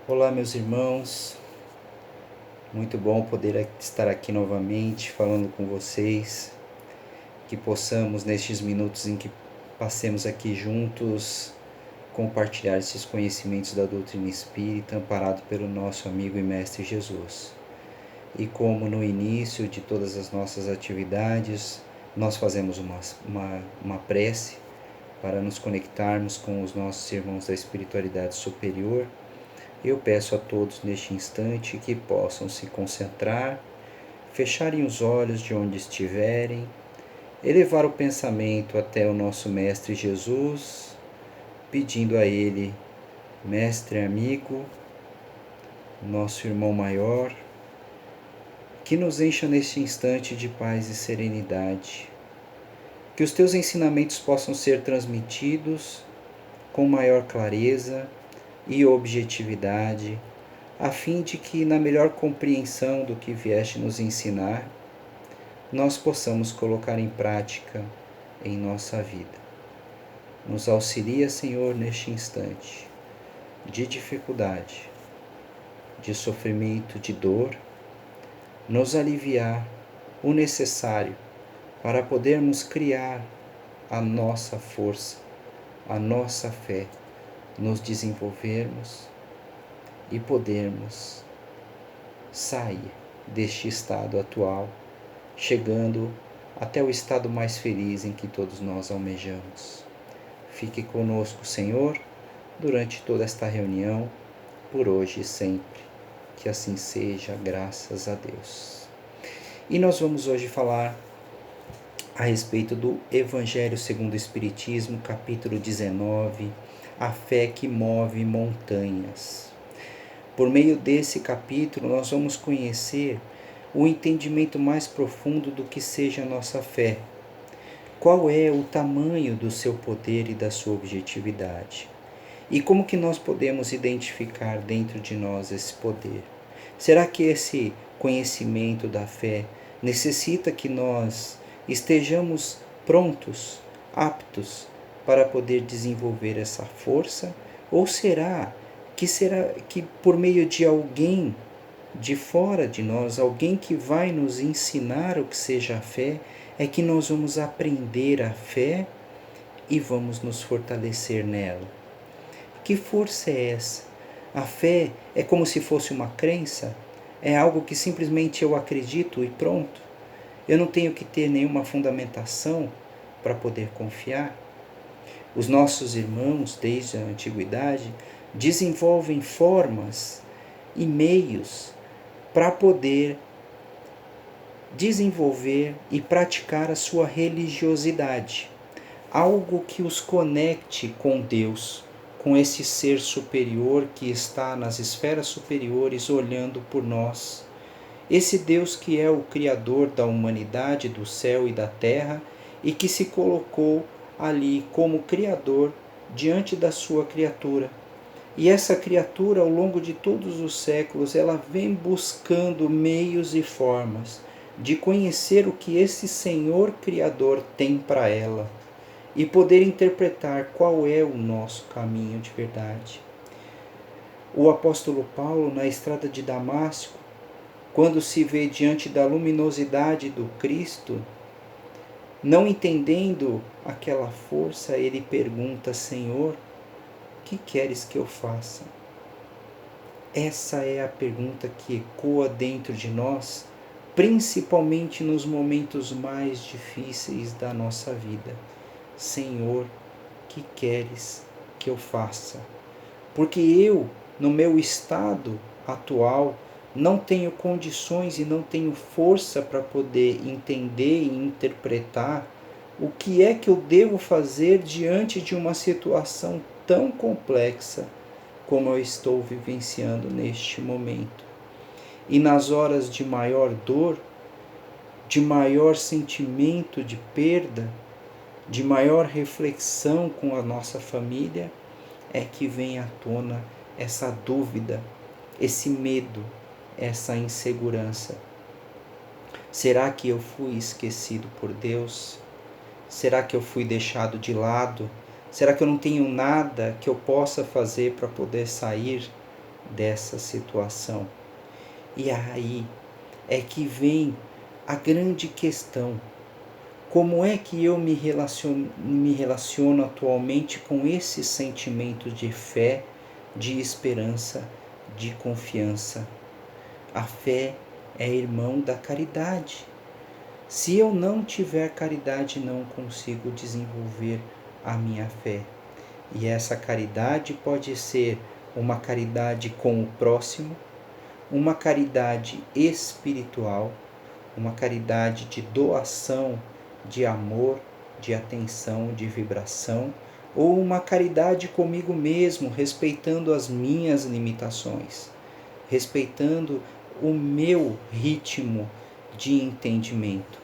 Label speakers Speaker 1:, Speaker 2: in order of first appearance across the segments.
Speaker 1: Olá, meus irmãos, muito bom poder estar aqui novamente falando com vocês, que possamos nestes minutos em que passemos aqui juntos compartilhar esses conhecimentos da doutrina espírita amparado pelo nosso amigo e mestre Jesus. E como no início de todas as nossas atividades, nós fazemos uma prece para nos conectarmos com os nossos irmãos da espiritualidade superior. Eu peço a todos neste instante que possam se concentrar, fecharem os olhos de onde estiverem, elevar o pensamento até o nosso Mestre Jesus, pedindo a Ele, Mestre amigo, nosso irmão maior, que nos encha neste instante de paz e serenidade, que os teus ensinamentos possam ser transmitidos com maior clareza e objetividade, a fim de que, na melhor compreensão do que vieste nos ensinar, nós possamos colocar em prática em nossa vida. Nos auxilia, Senhor, neste instante de dificuldade, de sofrimento, de dor, nos aliviar o necessário para podermos criar a nossa força, a nossa fé, nos desenvolvermos e podermos sair deste estado atual, chegando até o estado mais feliz em que todos nós almejamos. Fique conosco, Senhor, durante toda esta reunião, por hoje e sempre. Que assim seja, graças a Deus. E nós vamos hoje falar a respeito do Evangelho segundo o Espiritismo, capítulo 19, a fé que move montanhas. Por meio desse capítulo, nós vamos conhecer o entendimento mais profundo do que seja a nossa fé. Qual é o tamanho do seu poder e da sua objetividade? E como que nós podemos identificar dentro de nós esse poder? Será que esse conhecimento da fé necessita que nós estejamos prontos, aptos para poder desenvolver essa força? Ou será que por meio de alguém de fora de nós, alguém que vai nos ensinar o que seja a fé, é que nós vamos aprender a fé e vamos nos fortalecer nela? Que força é essa? A fé é como se fosse uma crença? É algo que simplesmente eu acredito e pronto? Eu não tenho que ter nenhuma fundamentação para poder confiar? Os nossos irmãos, desde a antiguidade, desenvolvem formas e meios para poder desenvolver e praticar a sua religiosidade, algo que os conecte com Deus, com esse ser superior que está nas esferas superiores olhando por nós. Esse Deus que é o Criador da humanidade, do céu e da terra, e que se colocou ali como Criador diante da sua criatura. E essa criatura, ao longo de todos os séculos, ela vem buscando meios e formas de conhecer o que esse Senhor Criador tem para ela e poder interpretar qual é o nosso caminho de verdade. O apóstolo Paulo, na estrada de Damasco, quando se vê diante da luminosidade do Cristo, não entendendo aquela força, ele pergunta: Senhor, o que queres que eu faça? Essa é a pergunta que ecoa dentro de nós, principalmente nos momentos mais difíceis da nossa vida. Senhor, que queres que eu faça? Porque eu, no meu estado atual, não tenho condições e não tenho força para poder entender e interpretar o que é que eu devo fazer diante de uma situação tão complexa como eu estou vivenciando neste momento. E nas horas de maior dor, de maior sentimento de perda, de maior reflexão com a nossa família, é que vem à tona essa dúvida, esse medo, essa insegurança. Será que eu fui esquecido por Deus? Será que eu fui deixado de lado? Será que eu não tenho nada que eu possa fazer para poder sair dessa situação. E aí é que vem a grande questão. Como é que eu me relaciono atualmente com esse sentimento de fé, de esperança, de confiança? A fé é irmão da caridade. Se eu não tiver caridade, não consigo desenvolver a minha fé. E essa caridade pode ser uma caridade com o próximo, uma caridade espiritual, uma caridade de doação, de amor, de atenção, de vibração, ou uma caridade comigo mesmo, respeitando as minhas limitações, respeitando o meu ritmo de entendimento,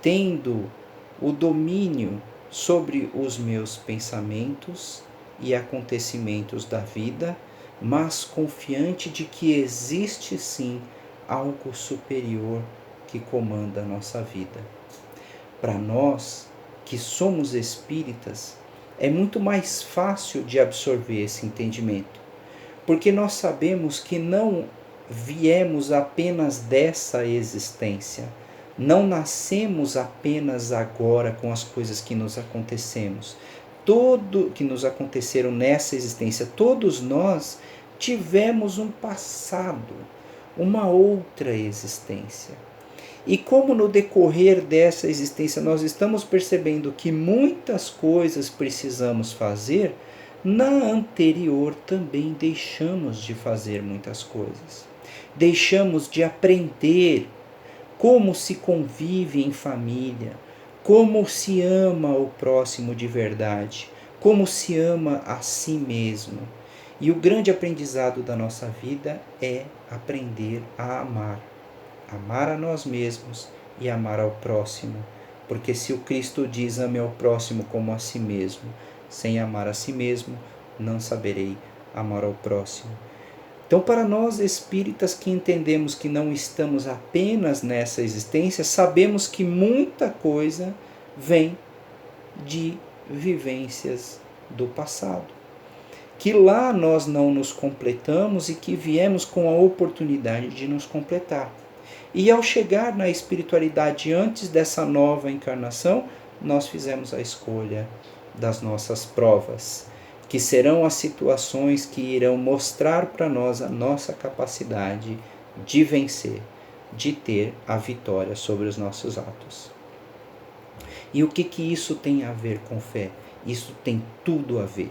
Speaker 1: tendo o domínio sobre os meus pensamentos e acontecimentos da vida, mas confiante de que existe sim algo superior que comanda a nossa vida. Para nós, que somos espíritas, é muito mais fácil de absorver esse entendimento, porque nós sabemos que não viemos apenas dessa existência, não nascemos apenas agora com as coisas que nos acontecemos. Tudo que nos aconteceram nessa existência, todos nós tivemos um passado, uma outra existência. E como no decorrer dessa existência nós estamos percebendo que muitas coisas precisamos fazer, na anterior também deixamos de fazer muitas coisas. Deixamos de aprender como se convive em família, como se ama o próximo de verdade, como se ama a si mesmo. E o grande aprendizado da nossa vida é aprender a amar. Amar a nós mesmos e amar ao próximo. Porque se o Cristo diz ame ao próximo como a si mesmo, sem amar a si mesmo, não saberei amar ao próximo. Então, para nós espíritas que entendemos que não estamos apenas nessa existência, sabemos que muita coisa vem de vivências do passado. Que lá nós não nos completamos e que viemos com a oportunidade de nos completar. E ao chegar na espiritualidade antes dessa nova encarnação, nós fizemos a escolha das nossas provas, que serão as situações que irão mostrar para nós a nossa capacidade de vencer, de ter a vitória sobre os nossos atos. E o que isso tem a ver com fé? Isso tem tudo a ver.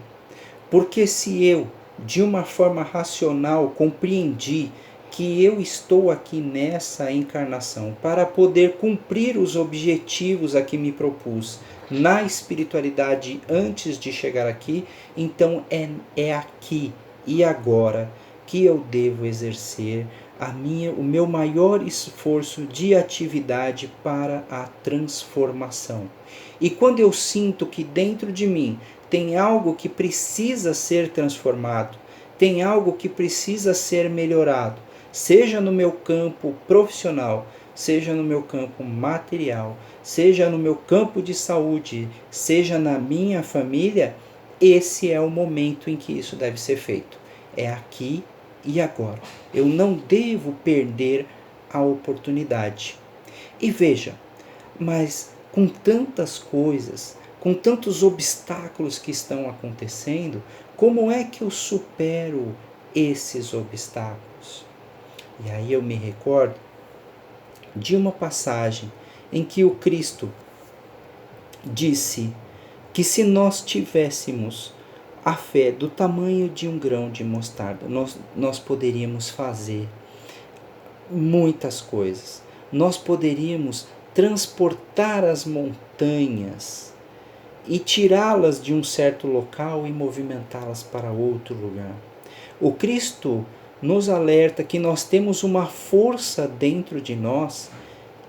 Speaker 1: Porque se eu, de uma forma racional, compreendi que eu estou aqui nessa encarnação para poder cumprir os objetivos a que me propus na espiritualidade antes de chegar aqui, então é aqui e agora que eu devo exercer o meu maior esforço de atividade para a transformação. E quando eu sinto que dentro de mim tem algo que precisa ser transformado, tem algo que precisa ser melhorado, seja no meu campo profissional, seja no meu campo material, seja no meu campo de saúde, seja na minha família, esse é o momento em que isso deve ser feito. É aqui e agora. Eu não devo perder a oportunidade. E veja, mas com tantas coisas, com tantos obstáculos que estão acontecendo, como é que eu supero esses obstáculos? E aí eu me recordo de uma passagem em que o Cristo disse que se nós tivéssemos a fé do tamanho de um grão de mostarda, nós poderíamos fazer muitas coisas. Nós poderíamos transportar as montanhas e tirá-las de um certo local e movimentá-las para outro lugar. O Cristo nos alerta que nós temos uma força dentro de nós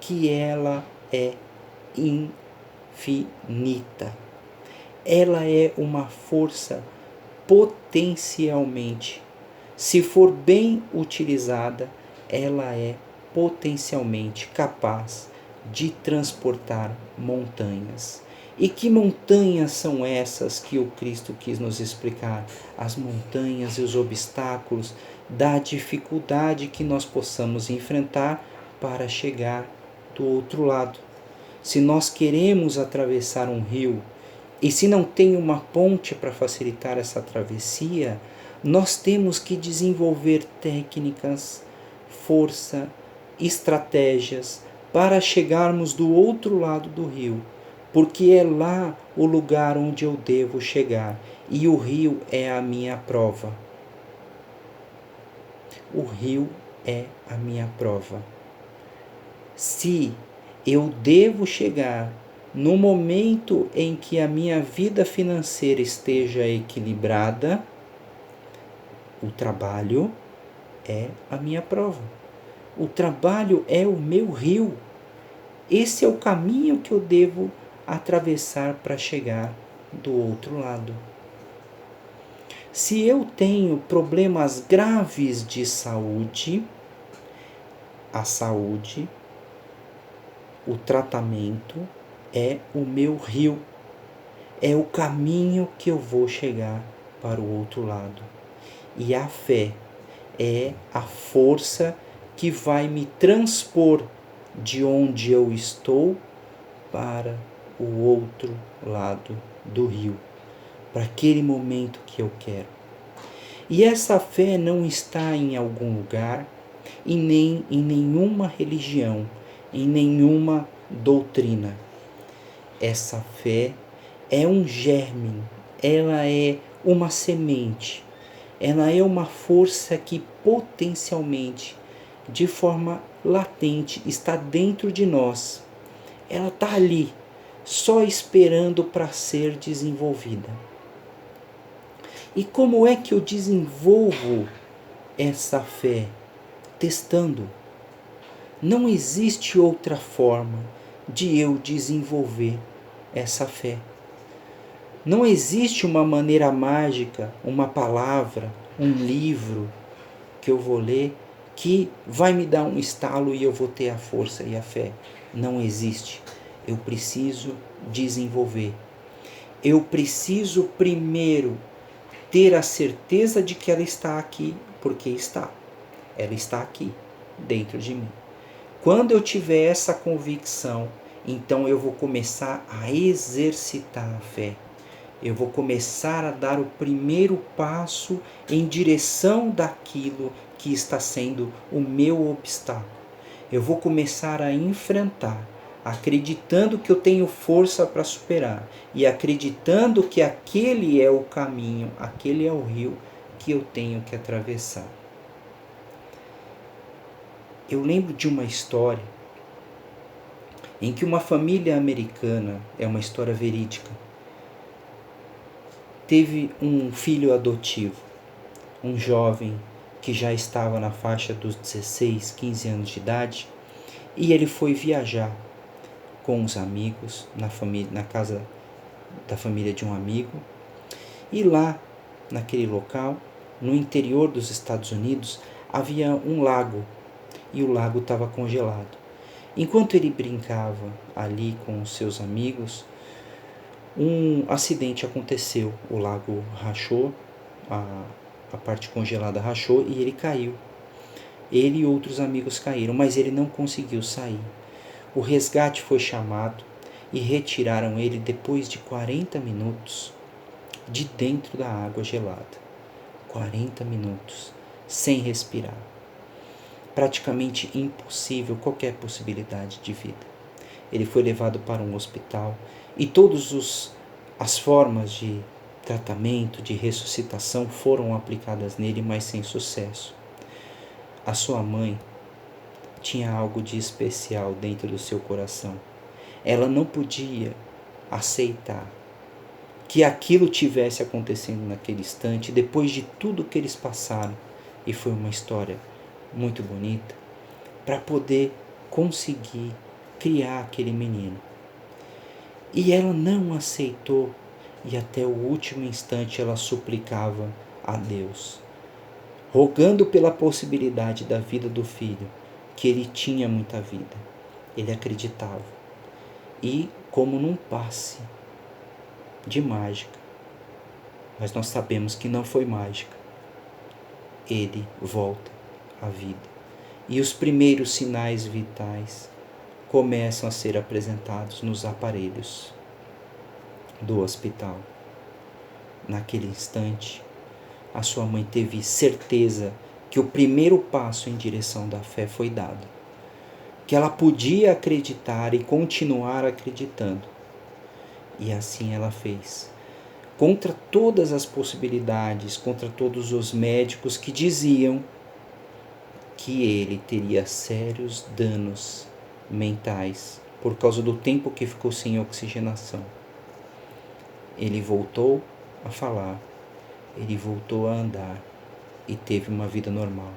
Speaker 1: que ela é infinita. Ela é uma força potencialmente, se for bem utilizada, ela é potencialmente capaz de transportar montanhas. E que montanhas são essas que o Cristo quis nos explicar? As montanhas e os obstáculos da dificuldade que nós possamos enfrentar para chegar do outro lado. Se nós queremos atravessar um rio e se não tem uma ponte para facilitar essa travessia, nós temos que desenvolver técnicas, força, estratégias para chegarmos do outro lado do rio, porque é lá o lugar onde eu devo chegar e o rio é a minha prova. O rio é a minha prova. Se eu devo chegar no momento em que a minha vida financeira esteja equilibrada, o trabalho é a minha prova. O trabalho é o meu rio. Esse é o caminho que eu devo atravessar para chegar do outro lado. Se eu tenho problemas graves de saúde, a saúde, o tratamento é o meu rio. É o caminho que eu vou chegar para o outro lado. E a fé é a força que vai me transpor de onde eu estou para o outro lado do rio, para aquele momento que eu quero. E essa fé não está em algum lugar e nem em nenhuma religião, em nenhuma doutrina. Essa fé é um germe, ela é uma semente, ela é uma força que potencialmente, de forma latente, está dentro de nós. Ela está ali, só esperando para ser desenvolvida. E como é que eu desenvolvo essa fé? Testando. Não existe outra forma de eu desenvolver essa fé. Não existe uma maneira mágica, uma palavra, um livro que eu vou ler que vai me dar um estalo e eu vou ter a força e a fé. Não existe. Eu preciso desenvolver. Eu preciso primeiro ter a certeza de que ela está aqui, porque está. Ela está aqui, dentro de mim. Quando eu tiver essa convicção, então eu vou começar a exercitar a fé. Eu vou começar a dar o primeiro passo em direção daquilo que está sendo o meu obstáculo. Eu vou começar a enfrentar, acreditando que eu tenho força para superar e acreditando que aquele é o caminho, aquele é o rio que eu tenho que atravessar. Eu lembro de uma história em que uma família americana, é uma história verídica, teve um filho adotivo, um jovem que já estava na faixa dos 16, 15 anos de idade, e ele foi viajar com os amigos na casa da família de um amigo, e lá, naquele local, no interior dos Estados Unidos, havia um lago, e o lago estava congelado. Enquanto ele brincava ali com os seus amigos, um acidente aconteceu. O lago rachou, a parte congelada rachou e ele caiu. Ele e outros amigos caíram, mas ele não conseguiu sair. O resgate foi chamado e retiraram ele depois de 40 minutos de dentro da água gelada. 40 minutos, sem respirar. Praticamente impossível qualquer possibilidade de vida. Ele foi levado para um hospital e todas as formas de tratamento, de ressuscitação foram aplicadas nele, mas sem sucesso. A sua mãe tinha algo de especial dentro do seu coração. Ela não podia aceitar que aquilo tivesse acontecendo naquele instante, depois de tudo que eles passaram, e foi uma história muito bonita, para poder conseguir criar aquele menino. E ela não aceitou, e até o último instante ela suplicava a Deus, rogando pela possibilidade da vida do filho, que ele tinha muita vida. Ele acreditava. E, como num passe, de mágica, mas nós sabemos que não foi mágica. Ele volta à vida. E os primeiros sinais vitais começam a ser apresentados nos aparelhos do hospital. Naquele instante, a sua mãe teve certeza que o primeiro passo em direção da fé foi dado, que ela podia acreditar e continuar acreditando. E assim ela fez. Contra todas as possibilidades, contra todos os médicos que diziam que ele teria sérios danos mentais por causa do tempo que ficou sem oxigenação. Ele voltou a falar, ele voltou a andar e teve uma vida normal.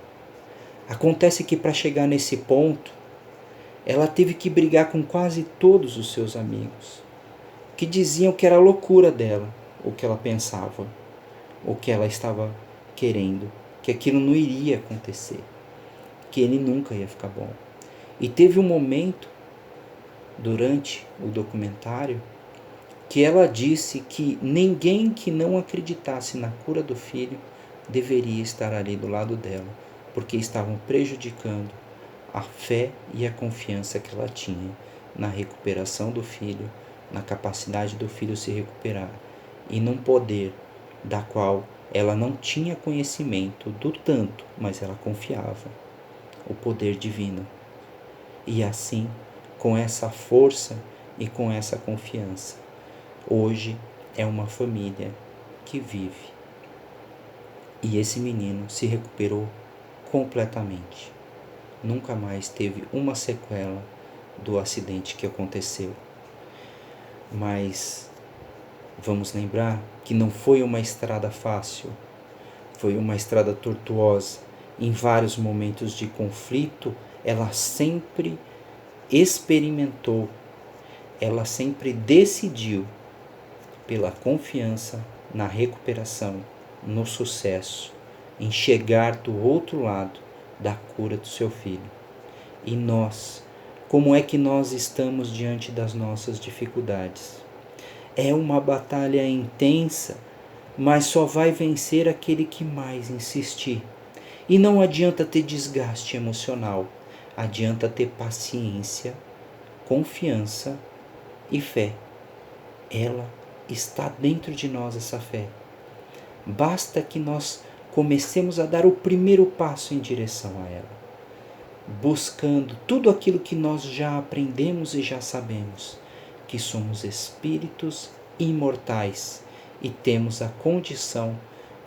Speaker 1: Acontece que para chegar nesse ponto, ela teve que brigar com quase todos os seus amigos, que diziam que era loucura dela, o que ela pensava, o que ela estava querendo, que aquilo não iria acontecer, que ele nunca ia ficar bom. E teve um momento, durante o documentário, que ela disse que ninguém que não acreditasse na cura do filho deveria estar ali do lado dela, porque estavam prejudicando a fé e a confiança que ela tinha na recuperação do filho, na capacidade do filho se recuperar e num poder da qual ela não tinha conhecimento do tanto, mas ela confiava, o poder divino. E assim, com essa força e com essa confiança, hoje é uma família que vive. E esse menino se recuperou completamente. Nunca mais teve uma sequela do acidente que aconteceu. Mas vamos lembrar que não foi uma estrada fácil, foi uma estrada tortuosa. Em vários momentos de conflito, ela sempre experimentou, ela sempre decidiu pela confiança na recuperação, no sucesso, em chegar do outro lado da cura do seu filho. E nós, como é que nós estamos diante das nossas dificuldades? É uma batalha intensa, mas só vai vencer aquele que mais insistir. E não adianta ter desgaste emocional, adianta ter paciência, confiança e fé. Ela está dentro de nós, essa fé. Basta que nós comecemos a dar o primeiro passo em direção a ela, buscando tudo aquilo que nós já aprendemos e já sabemos, que somos espíritos imortais e temos a condição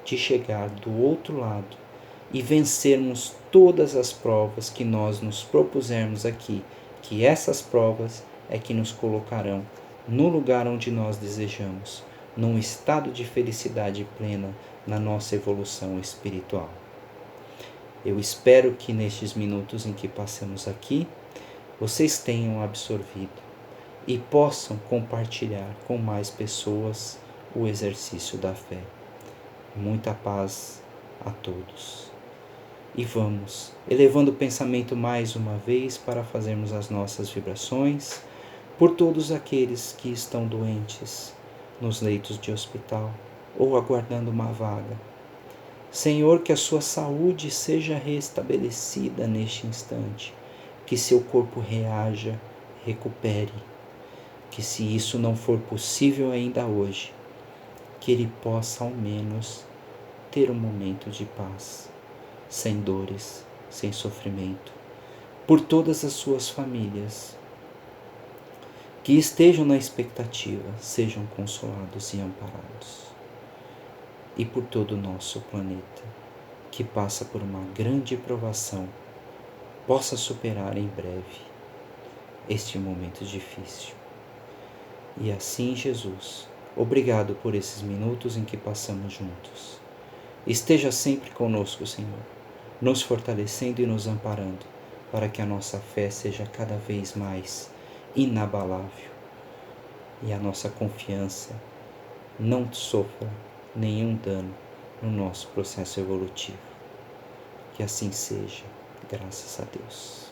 Speaker 1: de chegar do outro lado e vencermos todas as provas que nós nos propusermos aqui, que essas provas é que nos colocarão no lugar onde nós desejamos, num estado de felicidade plena na nossa evolução espiritual. Eu espero que nestes minutos em que passamos aqui, vocês tenham absorvido e possam compartilhar com mais pessoas o exercício da fé. Muita paz a todos. E vamos elevando o pensamento mais uma vez para fazermos as nossas vibrações por todos aqueles que estão doentes nos leitos de hospital ou aguardando uma vaga. Senhor, que a sua saúde seja restabelecida neste instante, que seu corpo reaja, recupere, que se isso não for possível ainda hoje, que ele possa ao menos ter um momento de paz, sem dores, sem sofrimento, por todas as suas famílias, que estejam na expectativa, sejam consolados e amparados. E por todo o nosso planeta, que passa por uma grande provação, possa superar em breve este momento difícil. E assim, Jesus, obrigado por esses minutos em que passamos juntos. Esteja sempre conosco, Senhor, nos fortalecendo e nos amparando, para que a nossa fé seja cada vez mais inabalável e a nossa confiança não sofra nenhum dano no nosso processo evolutivo. Que assim seja, graças a Deus.